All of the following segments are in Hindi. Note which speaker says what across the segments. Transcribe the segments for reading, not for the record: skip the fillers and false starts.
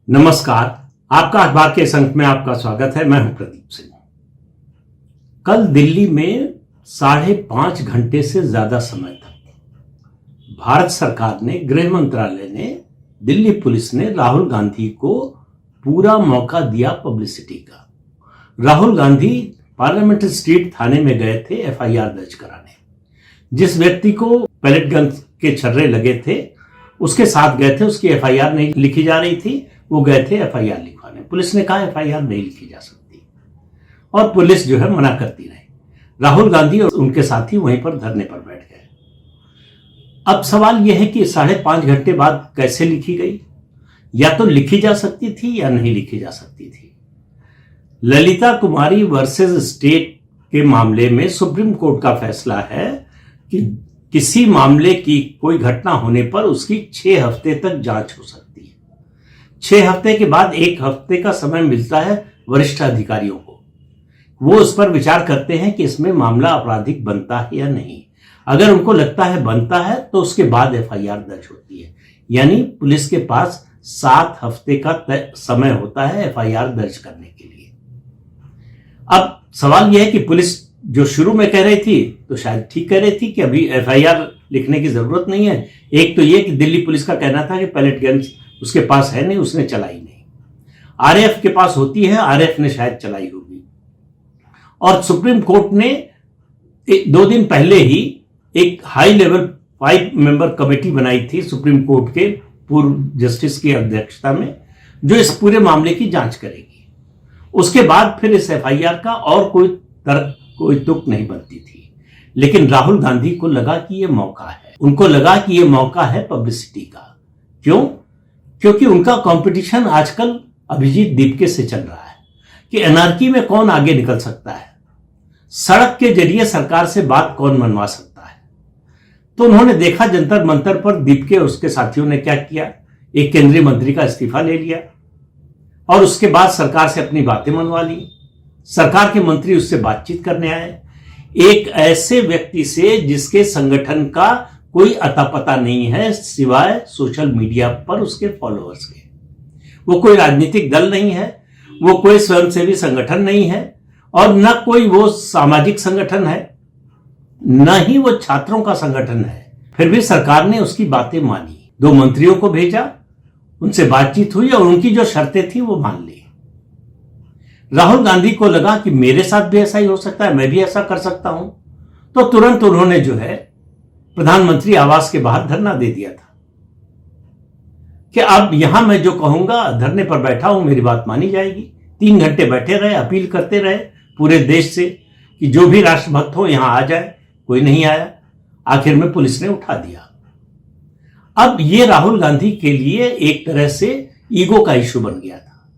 Speaker 1: नमस्कार। आपका अखबार के इस अंक में आपका स्वागत है। मैं हूं प्रदीप सिंह। कल दिल्ली में 5.5 घंटे से ज्यादा समय तक भारत सरकार ने, गृह मंत्रालय ने, दिल्ली पुलिस ने राहुल गांधी को पूरा मौका दिया पब्लिसिटी का। राहुल गांधी पार्लियामेंट स्ट्रीट थाने में गए थे एफआईआर दर्ज कराने। जिस व्यक्ति को पैलेट गन के छर्रे लगे थे उसके साथ गए थे, उसकी एफआईआर नहीं लिखी जा रही थी, वो गए थे एफआईआर लिखवाने। पुलिस ने कहा एफआईआर नहीं लिखी जा सकती और पुलिस जो है मना करती रही। राहुल गांधी और उनके साथी वहीं पर धरने पर बैठ गए। अब सवाल यह है कि 5.5 घंटे बाद कैसे लिखी गई? या तो लिखी जा सकती थी या नहीं लिखी जा सकती थी। ललिता कुमारी वर्सेस स्टेट के मामले में सुप्रीम कोर्ट का फैसला है कि किसी मामले की कोई घटना होने पर उसकी 6 हफ्ते तक जांच हो सकती है। 6 हफ्ते के बाद 1 हफ्ते का समय मिलता है वरिष्ठ अधिकारियों को। वो उस पर विचार करते हैं कि इसमें मामला आपराधिक बनता है या नहीं। अगर उनको लगता है बनता है तो उसके बाद एफआईआर दर्ज होती है। यानी पुलिस के पास 7 हफ्ते का समय होता है एफआईआर दर्ज करने के लिए। अब सवाल यह है कि पुलिस जो शुरू में कह रही थी तो शायद ठीक कह रही थी कि अभी एफआईआर लिखने की जरूरत नहीं है। एक तो यह कि दिल्ली पुलिस का कहना था कि पैलेट गन उसके पास है नहीं, उसने चलाई नहीं। आरएएफ के पास होती है, आरएएफ ने शायद चलाई होगी। और सुप्रीम कोर्ट ने 2 दिन पहले ही एक हाई लेवल 5 मेंबर कमेटी बनाई थी सुप्रीम कोर्ट के पूर्व जस्टिस की अध्यक्षता में, जो इस पूरे मामले की जांच करेगी। उसके बाद फिर इस एफआईआर का और कोई तुक नहीं बनती थी। लेकिन राहुल गांधी को लगा कि यह मौका है, उनको लगा कि यह मौका है पब्लिसिटी का। क्यों? क्योंकि उनका कंपटीशन आजकल अभिजीत दीपके से चल रहा है कि एनआरकी में कौन आगे निकल सकता है, सड़क के जरिए सरकार से बात कौन मनवा सकता है। तो उन्होंने देखा जंतर मंतर पर दीपके और उसके साथियों ने क्या किया, एक केंद्रीय मंत्री का इस्तीफा ले लिया और उसके बाद सरकार से अपनी बातें मनवा ली। सरकार के मंत्री उससे बातचीत करने आए, एक ऐसे व्यक्ति से जिसके संगठन का कोई अता पता नहीं है सिवाय सोशल मीडिया पर उसके फॉलोअर्स के। वो कोई राजनीतिक दल नहीं है, वो कोई स्वयंसेवी संगठन नहीं है और न कोई वो सामाजिक संगठन है, न ही वो छात्रों का संगठन है। फिर भी सरकार ने उसकी बातें मानी, 2 मंत्रियों को भेजा, उनसे बातचीत हुई और उनकी जो शर्तें थी वो मान ली। राहुल गांधी को लगा कि मेरे साथ भी ऐसा ही हो सकता है, मैं भी ऐसा कर सकता हूं। तो तुरंत उन्होंने जो है प्रधानमंत्री आवास के बाहर धरना दे दिया था कि अब यहां मैं जो कहूंगा, धरने पर बैठा हूं, मेरी बात मानी जाएगी। 3 घंटे बैठे रहे, अपील करते रहे पूरे देश से कि जो भी राष्ट्रभक्त हो यहां आ जाए। कोई नहीं आया। आखिर में पुलिस ने उठा दिया। अब यह राहुल गांधी के लिए एक तरह से ईगो का इशू बन गया था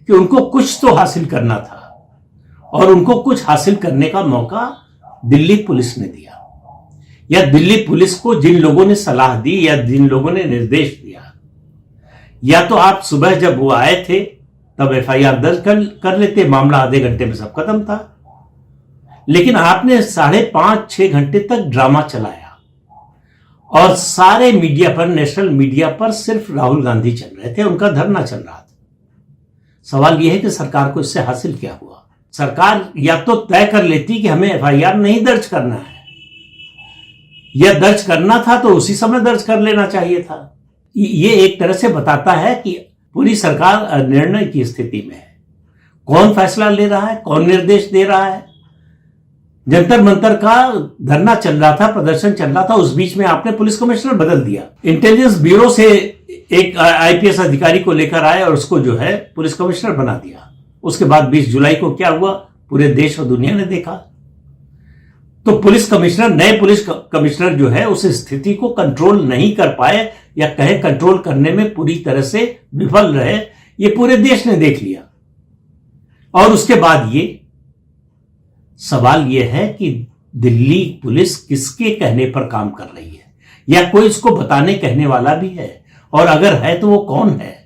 Speaker 1: कि उनको कुछ तो हासिल करना था और उनको कुछ हासिल करने का मौका दिल्ली पुलिस ने दिया, या दिल्ली पुलिस को जिन लोगों ने सलाह दी या जिन लोगों ने निर्देश दिया। या तो आप सुबह जब वो आए थे तब एफआईआर दर्ज कर लेते, मामला आधे घंटे में सब खत्म था। लेकिन आपने 5.5-6 घंटे तक ड्रामा चलाया और सारे मीडिया पर, नेशनल मीडिया पर सिर्फ राहुल गांधी चल रहे थे, उनका धरना चल रहा था। सवाल यह है कि सरकार को इससे हासिल क्या हुआ? सरकार या तो तय कर लेती कि हमें एफआईआर नहीं दर्ज करना है, या दर्ज करना था तो उसी समय दर्ज कर लेना चाहिए था। ये एक तरह से बताता है कि पूरी सरकार अनिर्णय की स्थिति में है। कौन फैसला ले रहा है, कौन निर्देश दे रहा है। जंतर मंतर का धरना चल रहा था, प्रदर्शन चल रहा था, उस बीच में आपने पुलिस कमिश्नर बदल दिया। इंटेलिजेंस ब्यूरो से एक आईपीएस अधिकारी को लेकर आए और उसको जो है पुलिस कमिश्नर बना दिया। उसके बाद 20 जुलाई को क्या हुआ पूरे देश और दुनिया ने देखा। तो पुलिस कमिश्नर, नए पुलिस कमिश्नर जो है उस स्थिति को कंट्रोल नहीं कर पाए, या कहे कंट्रोल करने में पूरी तरह से विफल रहे। ये पूरे देश ने देख लिया। और उसके बाद ये सवाल यह है कि दिल्ली पुलिस किसके कहने पर काम कर रही है, या कोई इसको बताने कहने वाला भी है, और अगर है तो वो कौन है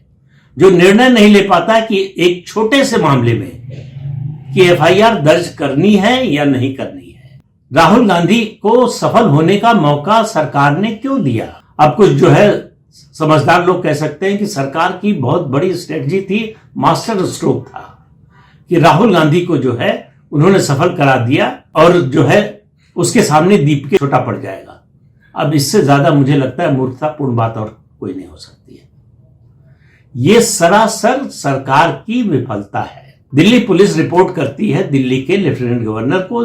Speaker 1: जो निर्णय नहीं ले पाता कि एक छोटे से मामले में कि एफआईआर दर्ज करनी है या नहीं करनी है। राहुल गांधी को सफल होने का मौका सरकार ने क्यों दिया? अब कुछ जो है समझदार लोग कह सकते हैं कि सरकार की बहुत बड़ी स्ट्रेटजी थी, मास्टर स्ट्रोक था कि राहुल गांधी को जो है उन्होंने सफल करा दिया और जो है उसके सामने दीप के छोटा पड़ जाएगा। अब इससे ज्यादा मुझे लगता है मूर्खतापूर्ण बात और कोई नहीं हो सकती है। यह सरासर सरकार की विफलता है। दिल्ली पुलिस रिपोर्ट करती है दिल्ली के लेफ्टिनेंट गवर्नर को,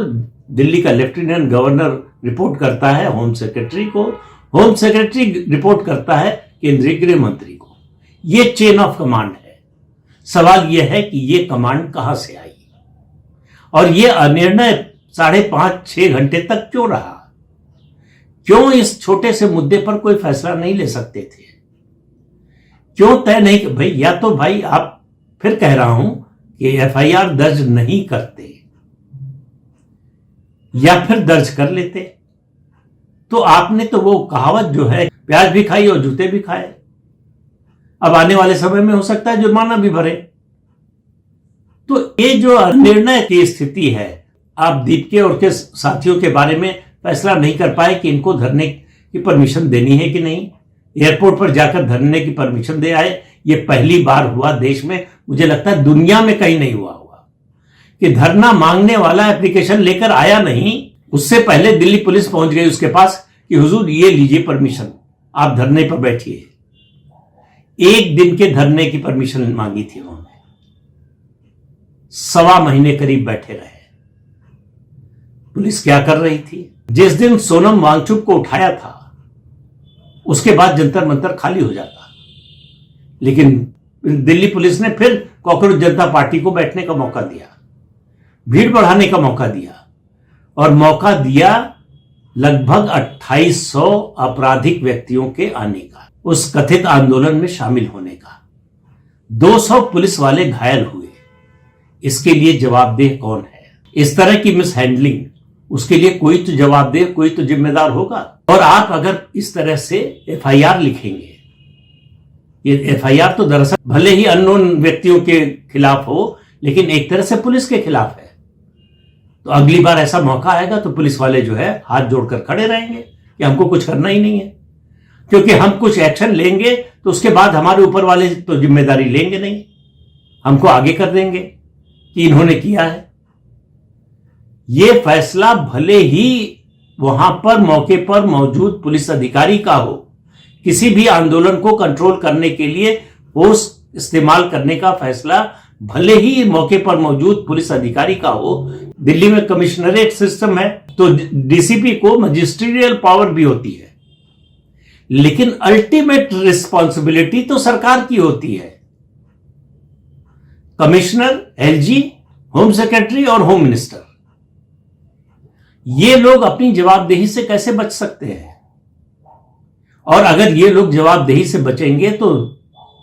Speaker 1: दिल्ली का लेफ्टिनेंट गवर्नर रिपोर्ट करता है होम सेक्रेटरी को, होम सेक्रेटरी रिपोर्ट करता है केंद्रीय गृह मंत्री को। यह चेन ऑफ कमांड है। सवाल यह है कि यह कमांड कहां से आई और यह अनिर्णय 5.5-6 घंटे तक क्यों रहा? क्यों इस छोटे से मुद्दे पर कोई फैसला नहीं ले सकते थे? क्यों तय नहीं? भाई या तो भाई आप, फिर कह रहा हूं कि एफआईआर दर्ज नहीं करते या फिर दर्ज कर लेते, तो आपने तो वो कहावत जो है प्याज भी खाई और जूते भी खाए। अब आने वाले समय में हो सकता है जुर्माना भी भरे। तो ये जो निर्णय की स्थिति है, आप दीप और के साथियों के बारे में फैसला नहीं कर पाए कि इनको धरने की परमिशन देनी है कि नहीं, एयरपोर्ट पर जाकर धरने की परमिशन दे आए। ये पहली बार हुआ देश में, मुझे लगता है दुनिया में कहीं नहीं हुआ होगा कि धरना मांगने वाला एप्लीकेशन लेकर आया नहीं, उससे पहले दिल्ली पुलिस पहुंच गई उसके पास कि हुजूर ये लीजिए परमिशन, आप धरने पर बैठिए। 1 दिन के धरने की परमिशन मांगी थी उन्होंने, 1.25 महीने करीब बैठे रहे। पुलिस क्या कर रही थी? जिस दिन सोनम वांगचुक को उठाया था उसके बाद जंतर मंतर खाली हो जाता, लेकिन दिल्ली पुलिस ने फिर कॉकरोच जनता पार्टी को बैठने का मौका दिया, भीड़ बढ़ाने का मौका दिया और मौका दिया लगभग 2800 आपराधिक व्यक्तियों के आने का, उस कथित आंदोलन में शामिल होने का। 200 पुलिस वाले घायल हुए। इसके लिए जवाबदेह कौन है? इस तरह की मिस हैंडलिंग, उसके लिए कोई तो जवाबदेह, कोई तो जिम्मेदार होगा। और आप अगर इस तरह से एफआईआर लिखेंगे, ये एफआईआर तो दरअसल भले ही अननोन व्यक्तियों के खिलाफ हो, लेकिन एक तरह से पुलिस के खिलाफ है, तो अगली बार ऐसा मौका आएगा तो पुलिस वाले जो है हाथ जोड़कर खड़े रहेंगे कि हमको कुछ करना ही नहीं है, क्योंकि हम कुछ एक्शन लेंगे तो उसके बाद हमारे ऊपर वाले तो जिम्मेदारी लेंगे नहीं, हमको आगे कर देंगे कि इन्होंने किया है। यह फैसला भले ही वहां पर मौके पर मौजूद पुलिस अधिकारी का हो, किसी भी आंदोलन को कंट्रोल करने के लिए फोर्स इस्तेमाल करने का फैसला भले ही मौके पर मौजूद पुलिस अधिकारी का हो। दिल्ली में कमिश्नरेट सिस्टम है तो डीसीपी को मजिस्ट्रियल पावर भी होती है, लेकिन अल्टीमेट रिस्पॉन्सिबिलिटी तो सरकार की होती है। कमिश्नर, एलजी, होम सेक्रेटरी और होम मिनिस्टर, ये लोग अपनी जवाबदेही से कैसे बच सकते हैं? और अगर ये लोग जवाबदेही से बचेंगे तो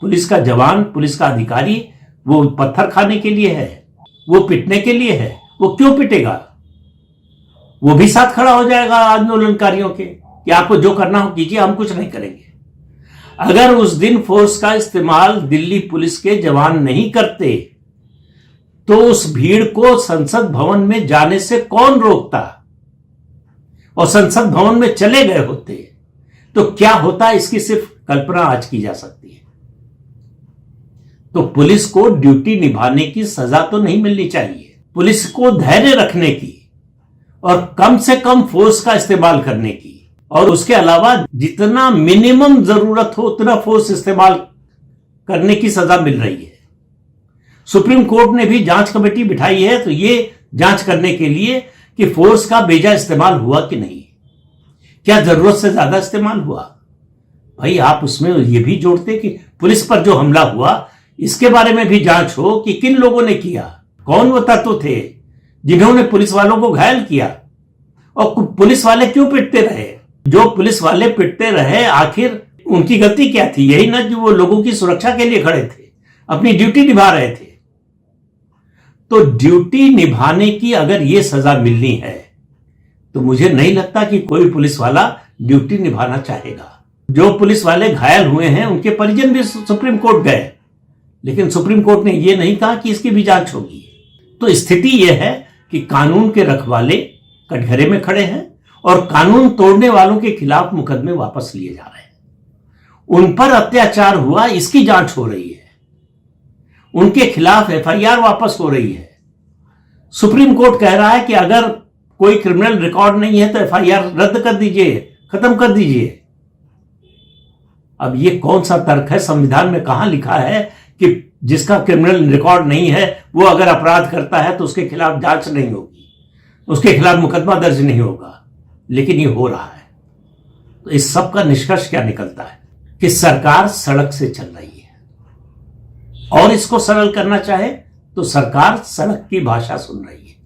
Speaker 1: पुलिस का जवान, पुलिस का अधिकारी वो पत्थर खाने के लिए है, वो पिटने के लिए है। वो क्यों पिटेगा? वो भी साथ खड़ा हो जाएगा आंदोलनकारियों के कि आपको जो करना हो कीजिए, हम कुछ नहीं करेंगे। अगर उस दिन फोर्स का इस्तेमाल दिल्ली पुलिस के जवान नहीं करते तो उस भीड़ को संसद भवन में जाने से कौन रोकता? और संसद भवन में चले गए होते तो क्या होता, इसकी सिर्फ कल्पना आज की जा सकती है। तो पुलिस को ड्यूटी निभाने की सजा तो नहीं मिलनी चाहिए, पुलिस को धैर्य रखने की और कम से कम फोर्स का इस्तेमाल करने की, और उसके अलावा जितना मिनिमम जरूरत हो उतना फोर्स इस्तेमाल करने की सजा मिल रही है। सुप्रीम कोर्ट ने भी जांच कमेटी बिठाई है तो ये जांच करने के लिए कि फोर्स का बेजा इस्तेमाल हुआ कि नहीं, क्या जरूरत से ज्यादा इस्तेमाल हुआ। भाई आप उसमें ये भी जोड़ते कि पुलिस पर जो हमला हुआ इसके बारे में भी जांच हो कि किन लोगों ने किया, कौन वो तत्व थे जिन्होंने पुलिस वालों को घायल किया, और पुलिस वाले क्यों पिटते रहे। जो पुलिस वाले पिटते रहे आखिर उनकी गलती क्या थी? यही ना कि वो लोगों की सुरक्षा के लिए खड़े थे, अपनी ड्यूटी निभा रहे थे। तो ड्यूटी निभाने की अगर ये सजा मिलनी है तो मुझे नहीं लगता कि कोई पुलिस वाला ड्यूटी निभाना चाहेगा। जो पुलिस वाले घायल हुए हैं उनके परिजन भी सुप्रीम कोर्ट गए, लेकिन सुप्रीम कोर्ट ने यह नहीं कहा कि इसकी भी जांच होगी। तो स्थिति यह है कि कानून के रखवाले कटघरे में खड़े हैं और कानून तोड़ने वालों के खिलाफ मुकदमे वापस लिए जा रहे हैं। उन पर अत्याचार हुआ, इसकी जांच हो रही है, उनके खिलाफ एफआईआर वापस हो रही है। सुप्रीम कोर्ट कह रहा है कि अगर कोई क्रिमिनल रिकॉर्ड नहीं है तो एफआईआर रद्द कर दीजिए, खत्म कर दीजिए। अब ये कौन सा तर्क है? संविधान में कहां लिखा है कि जिसका क्रिमिनल रिकॉर्ड नहीं है वो अगर अपराध करता है तो उसके खिलाफ जांच नहीं होगी, उसके खिलाफ मुकदमा दर्ज नहीं होगा? लेकिन ये हो रहा है। तो इस सब का निष्कर्ष क्या निकलता है कि सरकार सड़क से चल रही है और इसको सरल करना चाहे तो सरकार सड़क की भाषा सुन रही है।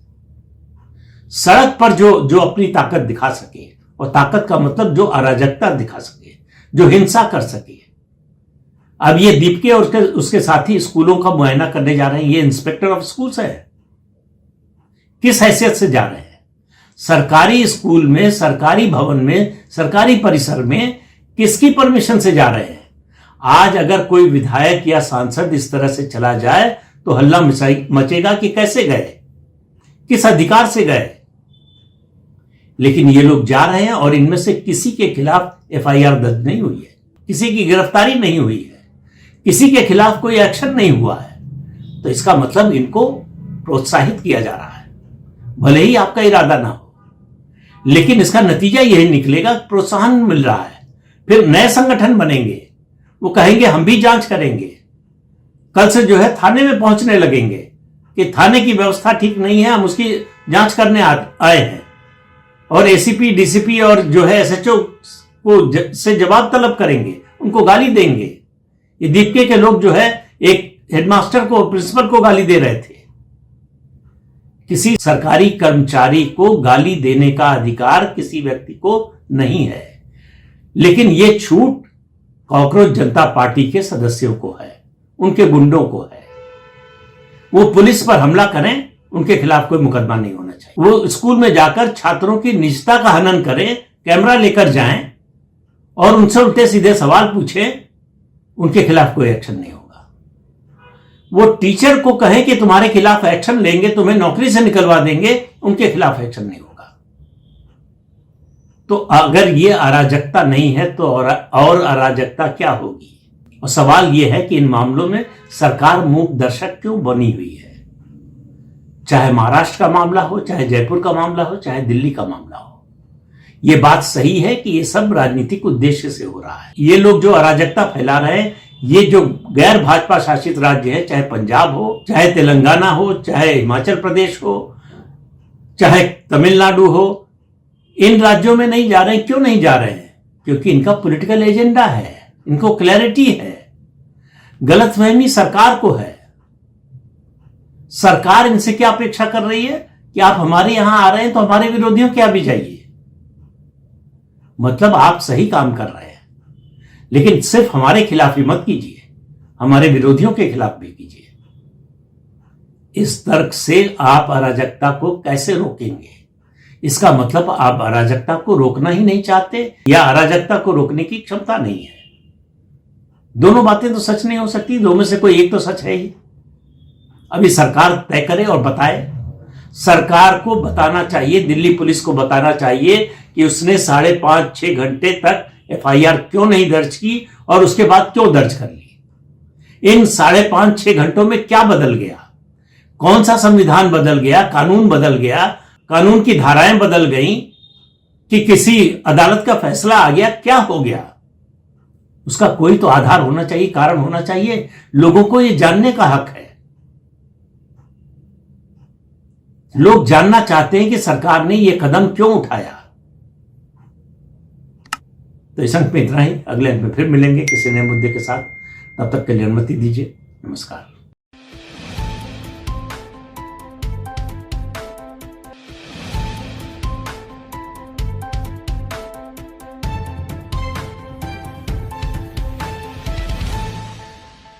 Speaker 1: सड़क पर जो अपनी ताकत दिखा सके, और ताकत का मतलब जो अराजकता दिखा सके, जो हिंसा कर सके। अब ये दीपके और उसके साथी स्कूलों का मुआयना करने जा रहे हैं। ये इंस्पेक्टर ऑफ स्कूल्स है, किस हैसियत से जा रहे हैं? सरकारी स्कूल में, सरकारी भवन में, सरकारी परिसर में किसकी परमिशन से जा रहे हैं? आज अगर कोई विधायक या सांसद इस तरह से चला जाए तो हल्ला मचेगा कि कैसे गए, किस अधिकार से गए। लेकिन ये लोग जा रहे हैं और इनमें से किसी के खिलाफ एफआईआर दर्ज नहीं हुई है, किसी की गिरफ्तारी नहीं हुई है, किसी के खिलाफ कोई एक्शन नहीं हुआ है। तो इसका मतलब इनको प्रोत्साहित किया जा रहा है, भले ही आपका इरादा ना हो, लेकिन इसका नतीजा यही निकलेगा, प्रोत्साहन मिल रहा है। फिर नए संगठन बनेंगे, वो कहेंगे हम भी जांच करेंगे। कल से जो है थाने में पहुंचने लगेंगे कि थाने की व्यवस्था ठीक नहीं है, हम उसकी जांच करने आए हैं। और एसीपी, डीसीपी और जो है एसएचओ को से जवाब तलब करेंगे, उनको गाली देंगे। ये दीपके के लोग जो है एक हेडमास्टर को, प्रिंसिपल को गाली दे रहे थे। किसी सरकारी कर्मचारी को गाली देने का अधिकार किसी व्यक्ति को नहीं है, लेकिन यह छूट कॉकरोच जनता पार्टी के सदस्यों को है, उनके गुंडों को है। वो पुलिस पर हमला करें, उनके खिलाफ कोई मुकदमा नहीं होना चाहिए। वो स्कूल में जाकर छात्रों की निजता का हनन करें, कैमरा लेकर जाएं और उनसे उल्टे सीधे सवाल पूछें, उनके खिलाफ कोई एक्शन नहीं होगा। वो टीचर को कहें कि तुम्हारे खिलाफ एक्शन लेंगे, तुम्हें नौकरी से निकलवा देंगे, उनके खिलाफ एक्शन नहीं होगा। तो अगर ये अराजकता नहीं है तो और अराजकता क्या होगी? और सवाल यह है कि इन मामलों में सरकार मूक दर्शक क्यों बनी हुई है? चाहे महाराष्ट्र का मामला हो, चाहे जयपुर का मामला हो, चाहे दिल्ली का मामला हो, यह बात सही है कि यह सब राजनीतिक उद्देश्य से हो रहा है। ये लोग जो अराजकता फैला रहे हैं, ये जो गैर भाजपा शासित राज्य है, चाहे पंजाब हो, चाहे तेलंगाना हो, चाहे हिमाचल प्रदेश हो, चाहे तमिलनाडु हो, इन राज्यों में नहीं जा रहे हैं। क्यों नहीं जा रहे हैं? क्योंकि इनका पॉलिटिकल एजेंडा है, इनको क्लैरिटी है। गलतफहमी सरकार को है। सरकार इनसे क्या अपेक्षा कर रही है कि आप हमारे यहां आ रहे हैं तो हमारे विरोधियों के यहां भी जाइए। मतलब आप सही काम कर रहे हैं, लेकिन सिर्फ हमारे खिलाफ ही मत कीजिए, हमारे विरोधियों के खिलाफ भी कीजिए। इस तर्क से आप अराजकता को कैसे रोकेंगे? इसका मतलब आप अराजकता को रोकना ही नहीं चाहते या अराजकता को रोकने की क्षमता नहीं है। दोनों बातें तो सच नहीं हो सकती, दो में से कोई एक तो सच है ही। अभी सरकार तय करे और बताए। सरकार को बताना चाहिए, दिल्ली पुलिस को बताना चाहिए कि उसने 5.5-6 घंटे तक एफआईआर क्यों नहीं दर्ज की और उसके बाद क्यों दर्ज कर ली। इन 5.5-6 घंटों में क्या बदल गया? कौन सा संविधान बदल गया? कानून बदल गया? कानून की धाराएं बदल गई कि किसी अदालत का फैसला आ गया? क्या हो गया? उसका कोई तो आधार होना चाहिए, कारण होना चाहिए। लोगों को यह जानने का हक है। लोग जानना चाहते हैं कि सरकार ने यह कदम क्यों उठाया। तो इस अंक में इतना ही। अगले अंक में फिर मिलेंगे किसी नए मुद्दे के साथ। तब तक के लिए अनुमति दीजिए। नमस्कार।